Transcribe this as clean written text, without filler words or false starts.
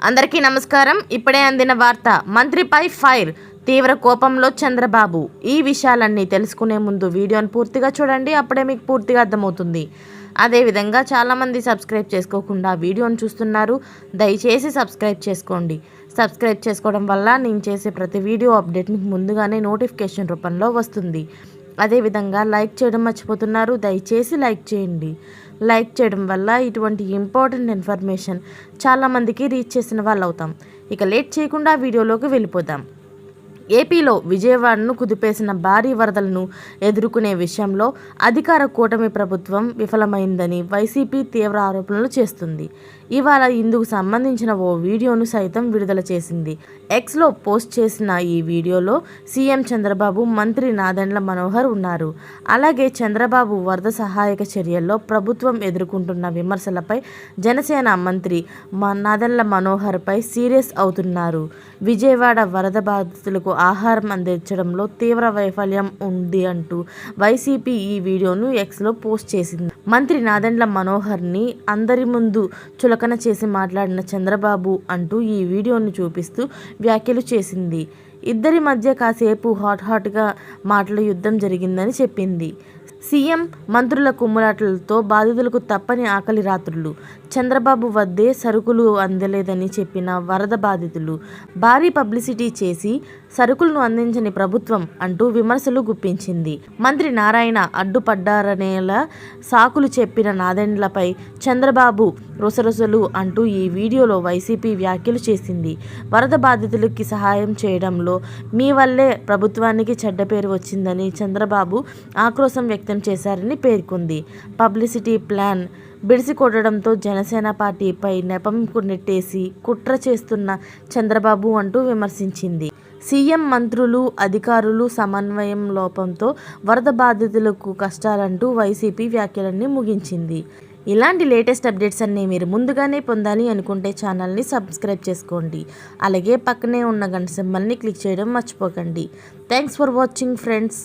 అందరికీ నమస్కారం. ఇప్పుడే అందిన వార్త. మంత్రిపై ఫైర్, తీవ్ర కోపంలో చంద్రబాబు. ఈ విషయాలన్నీ తెలుసుకునే ముందు వీడియోని పూర్తిగా చూడండి, అప్పుడే మీకు పూర్తిగా అర్థమవుతుంది. అదేవిధంగా చాలామంది సబ్స్క్రైబ్ చేసుకోకుండా వీడియోని చూస్తున్నారు. దయచేసి సబ్స్క్రైబ్ చేసుకోండి. సబ్స్క్రైబ్ చేసుకోవడం వల్ల నేను చేసే ప్రతి వీడియో అప్డేట్ మీకు ముందుగానే నోటిఫికేషన్ రూపంలో వస్తుంది. అదేవిధంగా లైక్ చేయడం మర్చిపోతున్నారు. దయచేసి లైక్ చేయండి. లైక్ చేయడం వల్ల ఇటువంటి ఇంపార్టెంట్ ఇన్ఫర్మేషన్ చాలామందికి రీచ్ చేసిన వాళ్ళు అవుతాం. ఇక లేట్ చేయకుండా వీడియోలోకి వెళ్ళిపోదాం. ఏపీలో విజయవాడను కుదిపేసిన భారీ వరదలను ఎదుర్కొనే విషయంలో అధికార కూటమి ప్రభుత్వం విఫలమైందని వైసీపీ తీవ్ర ఆరోపణలు చేస్తుంది. ఇవాళ ఇందుకు సంబంధించిన ఓ వీడియోను సైతం విడుదల చేసింది. ఎక్స్లో పోస్ట్ చేసిన ఈ వీడియోలో సీఎం చంద్రబాబు, మంత్రి నాదెండ్ల మనోహర్ ఉన్నారు. అలాగే చంద్రబాబు వరద సహాయక చర్యల్లో ప్రభుత్వం ఎదుర్కొంటున్న విమర్శలపై జనసేన మంత్రి నాదెండ్ల మనోహర్పై సీరియస్ అవుతున్నారు. విజయవాడ వరద బాధితులకు ఆహారం అందించడంలో తీవ్ర వైఫల్యం ఉంది అంటూ వైసీపీ ఈ వీడియోను ఎక్స్లో పోస్ట్ చేసింది. మంత్రి నాదెండ్ల మనోహర్ని అందరి ముందు చులకన చేసి మాట్లాడిన చంద్రబాబు అంటూ ఈ వీడియోను చూపిస్తూ వ్యాఖ్యలు చేసింది. ఇద్దరి మధ్య కాసేపు హాట్గా మాటల యుద్ధం జరిగిందని చెప్పింది. సీఎం మంత్రుల కుమ్ములాటలతో బాధితులకు తప్పని ఆకలి రాత్రులు. చంద్రబాబు వద్దే సరుకులు అందలేదని చెప్పిన వరద బాధితులు. భారీ పబ్లిసిటీ చేసి సరుకులను అందించని ప్రభుత్వం అంటూ విమర్శలు గుప్పించింది. మంత్రి నారాయణ అడ్డుపడ్డారనేలా సాకులు చెప్పిన నాదెండ్లపై చంద్రబాబు రొసరొసలు అంటూ ఈ వీడియోలో వైసీపీ వ్యాఖ్యలు చేసింది. వరద బాధితులకి సహాయం చేయడంలో మీ వల్లే ప్రభుత్వానికి చెడ్డ పేరు వచ్చిందని చంద్రబాబు ఆక్రోశం వ్యక్తం చేశారని పేర్కొంది. పబ్లిసిటీ ప్లాన్ బిడిసి కొట్టడంతో జనసేన పార్టీపై నెపం నెట్టేసి కుట్ర చేస్తున్న చంద్రబాబు అంటూ విమర్శించింది. సీఎం, మంత్రులు, అధికారులు సమన్వయం లోపంతో వరద బాధితులకు కష్టాలంటూ వైసీపీ వ్యాఖ్యలన్నీ ముగించింది. ఇలాంటి లేటెస్ట్ అప్డేట్స్ అన్నీ మీరు ముందుగానే పొందాలి అనుకుంటే ఛానల్ని సబ్స్క్రైబ్ చేసుకోండి. అలాగే పక్కనే ఉన్న గంట సింబల్ని క్లిక్ చేయడం మర్చిపోకండి. Thanks for watching friends.